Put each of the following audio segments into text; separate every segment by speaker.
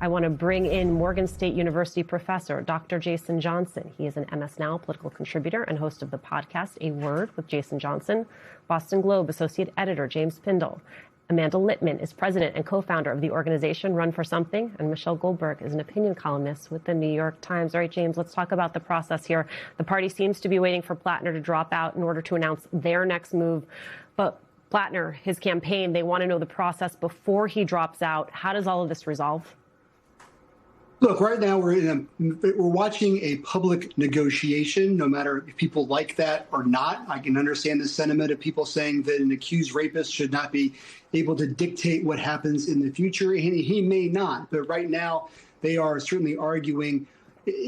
Speaker 1: I want to bring in Morgan State University professor, Dr. Jason Johnson. He is an MS Now political contributor and host of the podcast, A Word with Jason Johnson. Boston Globe associate editor, James Pindell. Amanda Litman is president and co-founder of the organization Run for Something, and Michelle Goldberg is an opinion columnist with the New York Times. All right, James, let's talk about the process here. The party seems to be waiting for Plattner to drop out in order to announce their next move. But Plattner, his campaign, they want to know the process before he drops out. How does all of this resolve?
Speaker 2: Look, right now we're watching a public negotiation, no matter if people like that or not. I can understand the sentiment of people saying that an accused rapist should not be able to dictate what happens in the future. And he may not. But right now, they are certainly arguing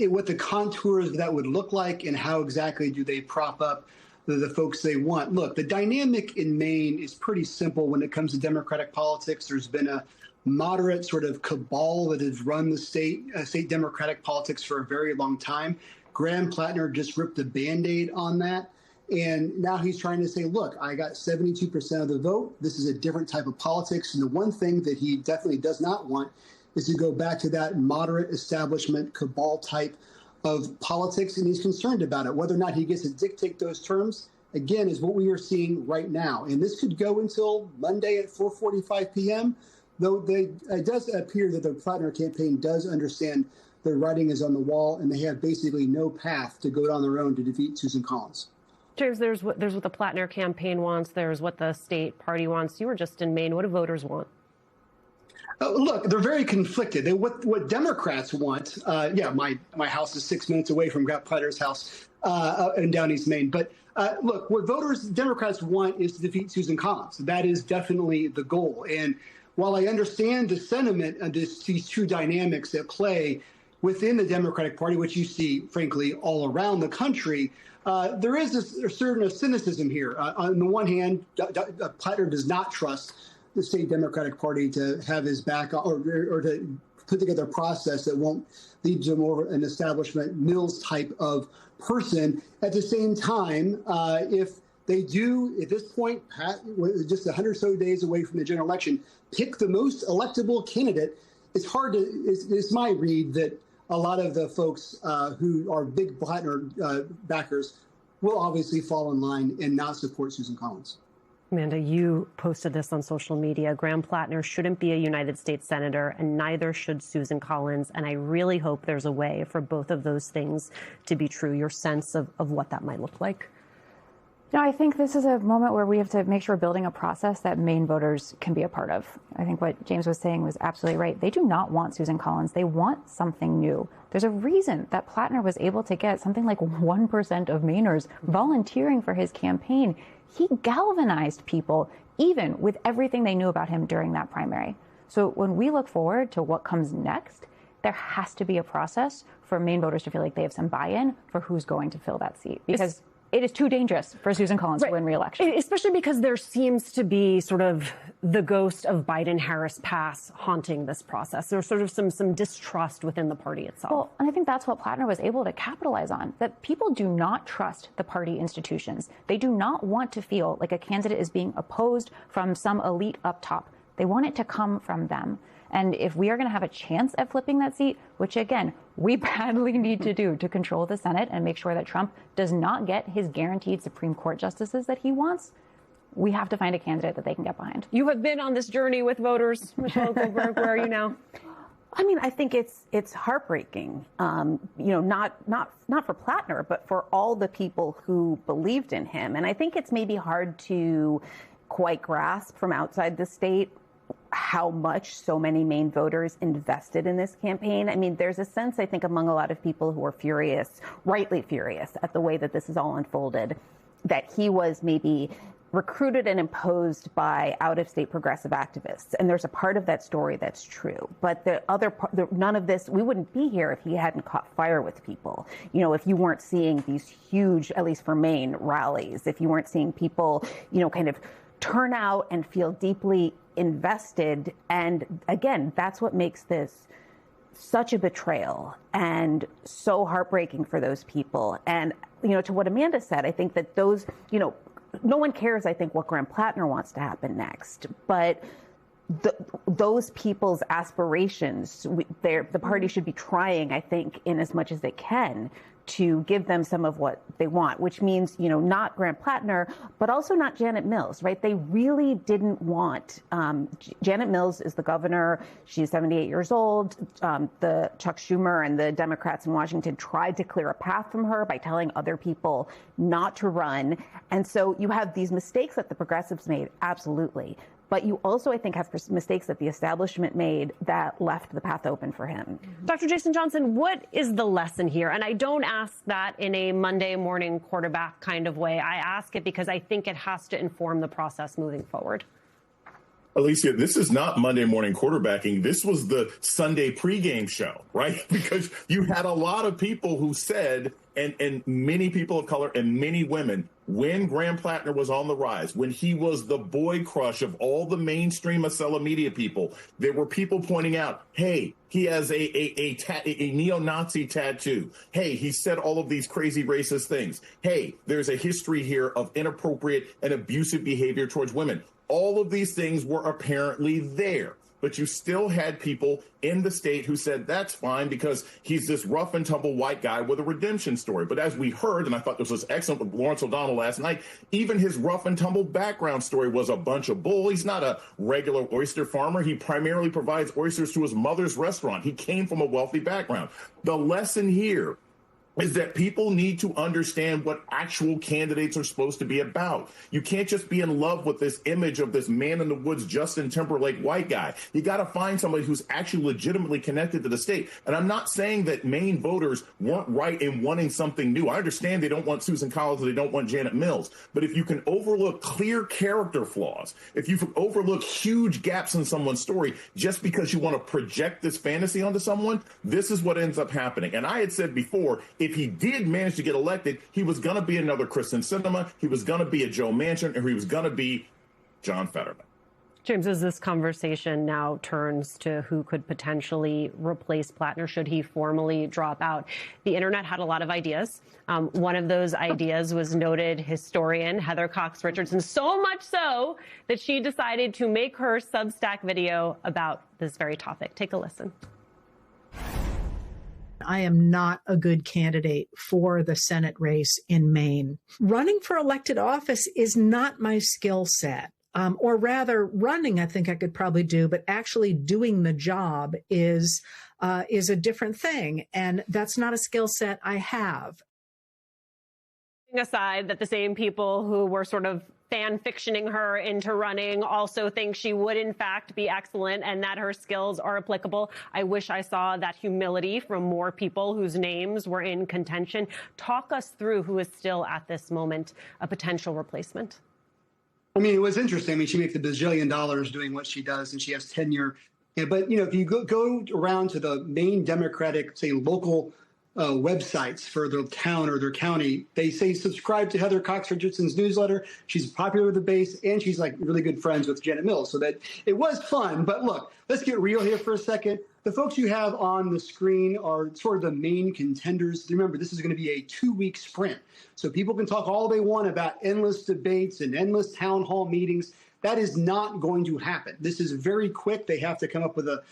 Speaker 2: what the contours of that would look like and how exactly do they prop up the folks they want. Look, the dynamic in Maine is pretty simple when it comes to Democratic politics. There's been a moderate sort of cabal that has run the state Democratic politics for a very long time. Graham Plattner just ripped the Band-Aid on that. And now he's trying to say, look, I got 72% of the vote. This is a different type of politics. And the one thing that he definitely does not want is to go back to that moderate establishment cabal type of politics. And he's concerned about it. Whether or not he gets to dictate those terms, again, is what we are seeing right now. And this could go until Monday at 4:45 p.m., though it does appear that the Plattner campaign does understand the writing is on the wall and they have basically no path to go on their own to defeat Susan Collins.
Speaker 1: James, there's what the Plattner campaign wants. There's what the state party wants. You were just in Maine. What do voters want?
Speaker 2: Look, they're very conflicted. What Democrats want, my house is 6 minutes away from Plattner's house in Down East Maine. But look, what Democrats want is to defeat Susan Collins. That is definitely the goal. And while I understand the sentiment of these two dynamics at play within the Democratic Party, which you see, frankly, all around the country, there is a certain cynicism here. On the one hand, Plattner does not trust the state Democratic Party to have his back or to put together a process that won't lead to more an establishment Mills type of person. At the same time, if they do, at this point, just 100 or so days away from the general election, pick the most electable candidate, it's my read that a lot of the folks who are big Plattner backers will obviously fall in line and not support Susan Collins.
Speaker 1: Amanda, you posted this on social media. Graham Plattner shouldn't be a United States senator, and neither should Susan Collins. And I really hope there's a way for both of those things to be true. Your sense of what that might look like?
Speaker 3: I think this is a moment where we have to make sure we're building a process that Maine voters can be a part of. I think what James was saying was absolutely right. They do not want Susan Collins. They want something new. There's a reason that Plattner was able to get something like 1% of Mainers volunteering for his campaign. He galvanized people, even with everything they knew about him during that primary. So when we look forward to what comes next, there has to be a process for Maine voters to feel like they have some buy-in for who's going to fill that seat. Because it is too dangerous for Susan Collins to win re-election.
Speaker 1: Especially because there seems to be sort of the ghost of Biden-Harris pass haunting this process. There's sort of some distrust within the party itself.
Speaker 3: Well, and I think that's what Plattner was able to capitalize on, that people do not trust the party institutions. They do not want to feel like a candidate is being opposed from some elite up top. They want it to come from them. And if we are going to have a chance at flipping that seat, which, again, we badly need to do to control the Senate and make sure that Trump does not get his guaranteed Supreme Court justices that he wants, we have to find a candidate that they can get behind.
Speaker 1: You have been on this journey with voters. Michelle Goldberg, where are you now?
Speaker 4: I mean, I think it's heartbreaking, not for Plattner, but for all the people who believed in him. And I think it's maybe hard to quite grasp from outside the state how much so many Maine voters invested in this campaign. I mean, there's a sense, I think, among a lot of people who are furious, rightly furious, at the way that this is all unfolded, that he was maybe recruited and imposed by out-of-state progressive activists. And there's a part of that story that's true. But the other part, none of this, we wouldn't be here if he hadn't caught fire with people. If you weren't seeing these huge, at least for Maine, rallies, if you weren't seeing people, kind of turn out and feel deeply invested. And again, that's what makes this such a betrayal and so heartbreaking for those people. And, to what Amanda said, I think that those, no one cares, I think, what Graham Plattner wants to happen next. But those people's aspirations, the party should be trying, I think, in as much as they can, to give them some of what they want, which means, not Graham Plattner, but also not Janet Mills, right? They really didn't want, Janet Mills is the governor. She's 78 years old. The Chuck Schumer and the Democrats in Washington tried to clear a path from her by telling other people not to run. And so you have these mistakes that the progressives made, absolutely. But you also, I think, have mistakes that the establishment made that left the path open for him.
Speaker 1: Dr. Jason Johnson, what is the lesson here? And I don't ask that in a Monday morning quarterback kind of way. I ask it because I think it has to inform the process moving forward.
Speaker 5: Alicia, this is not Monday morning quarterbacking. This was the Sunday pregame show, right? Because you had a lot of people who said, and many people of color and many women, when Graham Plattner was on the rise, when he was the boy crush of all the mainstream Acela media people, there were people pointing out, hey, he has a neo-Nazi tattoo. Hey, he said all of these crazy racist things. Hey, there's a history here of inappropriate and abusive behavior towards women. All of these things were apparently there, but you still had people in the state who said that's fine because he's this rough and tumble white guy with a redemption story. But as we heard, and I thought this was excellent with Lawrence O'Donnell last night, even his rough and tumble background story was a bunch of bull. He's not a regular oyster farmer. He primarily provides oysters to his mother's restaurant. He came from a wealthy background. The lesson here is that people need to understand what actual candidates are supposed to be about. You can't just be in love with this image of this man in the woods, Justin Timberlake white guy. You got to find somebody who's actually legitimately connected to the state. And I'm not saying that Maine voters weren't right in wanting something new. I understand they don't want Susan Collins, they don't want Janet Mills. But if you can overlook clear character flaws, if you can overlook huge gaps in someone's story just because you want to project this fantasy onto someone, this is what ends up happening. And I had said before, if he did manage to get elected, he was going to be another Kristen Sinema, he was going to be a Joe Manchin, or he was going to be John Fetterman.
Speaker 1: James, as this conversation now turns to who could potentially replace Plattner should he formally drop out, the internet had a lot of ideas. One of those ideas was noted historian Heather Cox Richardson, so much so that she decided to make her Substack video about this very topic. Take a listen.
Speaker 6: I am not a good candidate for the Senate race in Maine. Running for elected office is not my skill set. Or rather, running, I think I could probably do, but actually doing the job is a different thing. And that's not a skill set I have.
Speaker 1: Aside that the same people who were sort of fan fictioning her into running also think she would in fact be excellent and that her skills are applicable. I wish I saw that humility from more people whose names were in contention. Talk us through who is still at this moment a potential replacement.
Speaker 2: I mean, it was interesting. I mean, she makes $1 bazillion doing what she does, and she has tenure. But, you know, if you go around to the main Democratic, say, local websites for their town or their county, they say subscribe to Heather Cox Richardson's newsletter. She's popular with the base, and she's like really good friends with Janet Mills. So that it was fun. But look, let's get real here for a second. The folks you have on the screen are sort of the main contenders. Remember, this is going to be a 2-week sprint. So people can talk all they want about endless debates and endless town hall meetings. That is not going to happen. This is very quick. They have to come up with a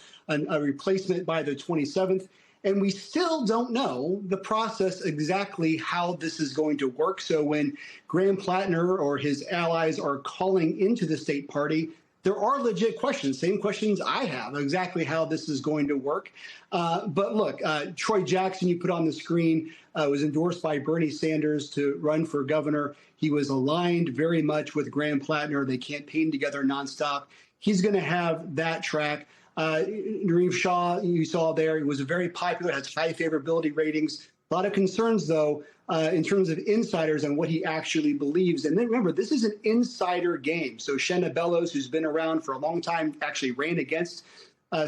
Speaker 2: replacement by the 27th. And we still don't know the process exactly how this is going to work. So when Graham Plattner or his allies are calling into the state party, there are legit questions, same questions I have, exactly how this is going to work. But look, Troy Jackson, you put on the screen, was endorsed by Bernie Sanders to run for governor. He was aligned very much with Graham Plattner. They campaigned together nonstop. He's going to have that track. Nareem Shah, you saw there, he was very popular, has high favorability ratings. A lot of concerns, though, in terms of insiders and what he actually believes. And then remember, this is an insider game. So Shenna Bellows, who's been around for a long time, actually ran against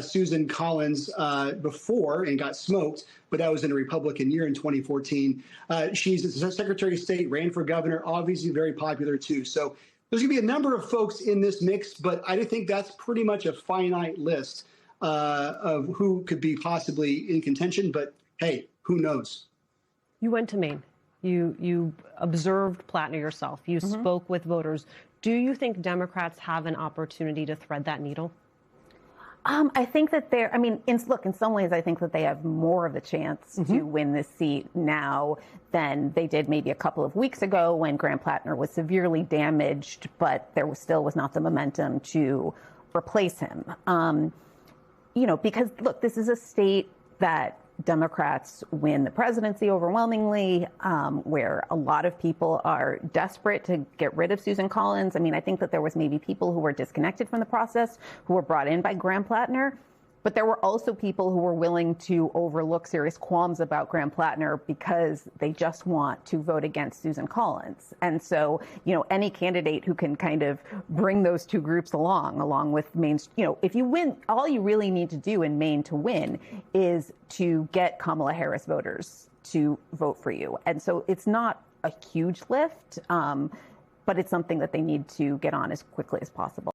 Speaker 2: Susan Collins before and got smoked, but that was in a Republican year in 2014. She's a Secretary of State, ran for governor, obviously very popular, too. So there's going to be a number of folks in this mix, but I think that's pretty much a finite list of who could be possibly in contention. But hey, who knows?
Speaker 1: You went to Maine. You observed Plattner yourself. You spoke with voters. Do you think Democrats have an opportunity to thread that needle?
Speaker 4: I think that in some ways, I think that they have more of a chance to win this seat now than they did maybe a couple of weeks ago when Graham Plattner was severely damaged, but there was not the momentum to replace him. Because look, this is a state that Democrats win the presidency overwhelmingly, where a lot of people are desperate to get rid of Susan Collins. I mean, I think that there was maybe people who were disconnected from the process who were brought in by Graham Plattner. But there were also people who were willing to overlook serious qualms about Graham Plattner because they just want to vote against Susan Collins. And so, any candidate who can kind of bring those two groups along with Maine, if you win, all you really need to do in Maine to win is to get Kamala Harris voters to vote for you. And so it's not a huge lift, but it's something that they need to get on as quickly as possible.